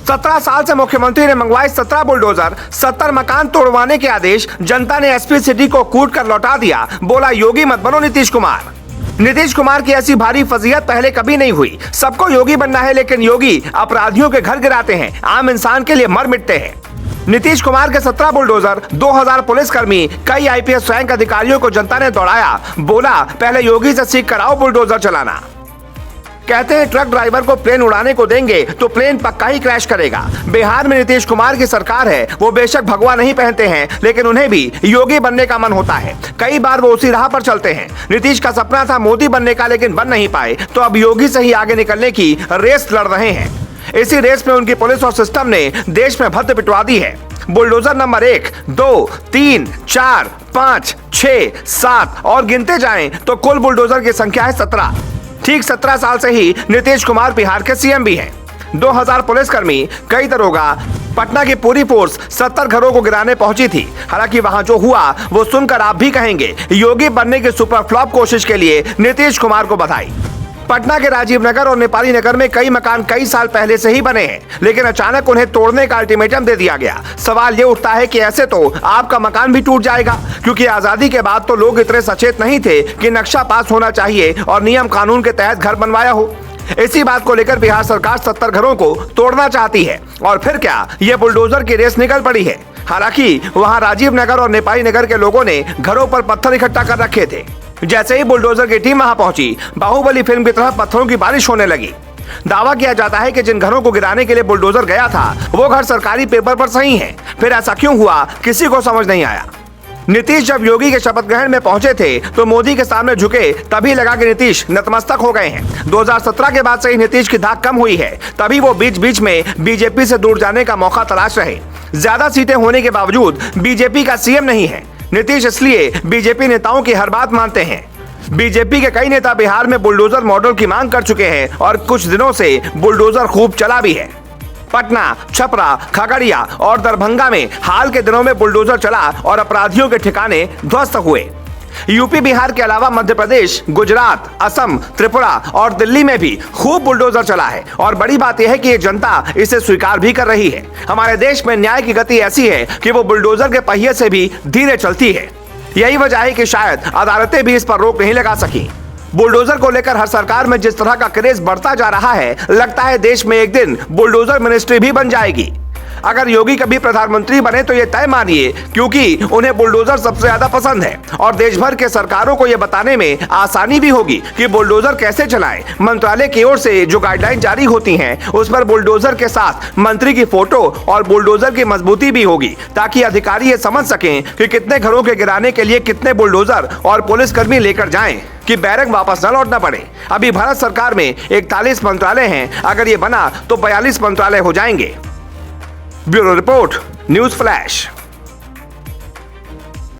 17 साल से मुख्यमंत्री ने मंगवाए 17 बुलडोजर, 70 मकान तोड़वाने के आदेश, जनता ने एसपी सिटी को कूट कर लौटा दिया, बोला योगी मत बनो नीतीश कुमार। नीतीश कुमार की ऐसी भारी फजीहत पहले कभी नहीं हुई। सबको योगी बनना है, लेकिन योगी अपराधियों के घर गिराते हैं, आम इंसान के लिए मर मिटते हैं। नीतीश कुमार के 17 बुलडोजर, 2000 पुलिसकर्मी, कई आईपीएस रैंक अधिकारियों को जनता ने दौड़ाया, बोला पहले योगी से सीख कर आओ बुलडोजर चलाना। कहते हैं ट्रक ड्राइवर को प्लेन उड़ाने को देंगे तो प्लेन पक्का ही क्रैश करेगा। बिहार में नीतीश कुमार की सरकार है, वो बेशक भगवा नहीं पहनते हैं, लेकिन उन्हें भी योगी बनने का मन होता है। कई बार वो उसी राह पर चलते हैं। नीतीश का सपना था मोदी बनने का, लेकिन बन नहीं पाए, तो अब योगी से ही आगे निकलने की रेस लड़ रहे हैं। इसी रेस में उनकी पुलिस और सिस्टम ने देश में भद्द पिटवा दी है। बुलडोजर नंबर 1, 2, 3, 4, 5, 6, 7 और गिनते जाएं तो कुल बुलडोजर की संख्या है 17। ठीक 17 साल से ही नीतीश कुमार बिहार के सीएम भी हैं। 2000 पुलिसकर्मी, कई दरोगा, पटना की पूरी फोर्स 70 घरों को गिराने पहुंची थी। हालांकि वहां जो हुआ वो सुनकर आप भी कहेंगे योगी बनने की सुपर फ्लॉप कोशिश के लिए नीतीश कुमार को बधाई। पटना के राजीव नगर और नेपाली नगर में कई मकान कई साल पहले से ही बने हैं, लेकिन अचानक उन्हें तोड़ने का अल्टीमेटम दे दिया गया। सवाल ये उठता है कि ऐसे तो आपका मकान भी टूट जाएगा, क्योंकि आजादी के बाद तो लोग इतने सचेत नहीं थे कि नक्शा पास होना चाहिए और नियम कानून के तहत घर बनवाया हो। इसी बात को लेकर बिहार सरकार 70 घरों को तोड़ना चाहती है, और फिर क्या ये बुलडोजर की रेस निकल पड़ी है। हालांकि वहां राजीव नगर और नेपाली नगर के लोगों ने घरों पर पत्थर इकट्ठा कर रखे थे। जैसे ही बुलडोजर की टीम वहां पहुंची, बाहुबली फिल्म की तरह पत्थरों की बारिश होने लगी। दावा किया जाता है कि जिन घरों को गिराने के लिए बुलडोजर गया था वो घर सरकारी पेपर पर सही है। फिर ऐसा क्यों हुआ, किसी को समझ नहीं आया। नीतीश जब योगी के शपथ ग्रहण में पहुंचे थे तो मोदी के सामने झुके, तभी लगा कि नीतीश नतमस्तक हो गए हैं। 2017 के बाद से ही नीतीश की धाक कम हुई है, तभी वो बीच बीच में बीजेपी से दूर जाने का मौका तलाश रहे। ज्यादा सीटें होने के बावजूद बीजेपी का सीएम नहीं है नीतीश, इसलिए बीजेपी नेताओं की हर बात मानते हैं। बीजेपी के कई नेता बिहार में बुलडोजर मॉडल की मांग कर चुके हैं और कुछ दिनों से बुलडोजर खूब चला भी है। पटना, छपरा, खगड़िया और दरभंगा में हाल के दिनों में बुलडोजर चला और अपराधियों के ठिकाने ध्वस्त हुए। यूपी बिहार के अलावा मध्य प्रदेश, गुजरात, असम, त्रिपुरा और दिल्ली में भी खूब बुलडोजर चला है, और बड़ी बात यह है कि ये जनता इसे स्वीकार भी कर रही है। हमारे देश में न्याय की गति ऐसी है कि वो बुलडोजर के पहिए से भी धीरे चलती है। यही वजह है कि शायद अदालतें भी इस पर रोक नहीं लगा सकी। बुलडोजर को लेकर हर सरकार में जिस तरह का क्रेज बढ़ता जा रहा है, लगता है देश में एक दिन बुलडोजर मिनिस्ट्री भी बन जाएगी। अगर योगी कभी प्रधानमंत्री बने तो ये तय मानिए, क्योंकि उन्हें बुलडोजर सबसे ज्यादा पसंद है, और देश भर के सरकारों को ये बताने में आसानी भी होगी कि बुलडोजर कैसे चलाएं। मंत्रालय की ओर से जो गाइडलाइन जारी होती हैं, उस पर बुलडोजर के साथ मंत्री की फोटो और बुलडोजर की मजबूती भी होगी, ताकि अधिकारी ये समझ सकें कि कितने घरों के गिराने के लिए कितने बुलडोजर और पुलिसकर्मी लेकर जाएं, कि बैरक वापस न लौटना पड़े। अभी भारत सरकार में 41 मंत्रालय हैं, अगर ये बना तो 42 मंत्रालय हो जाएंगे। Bureau report, news flash.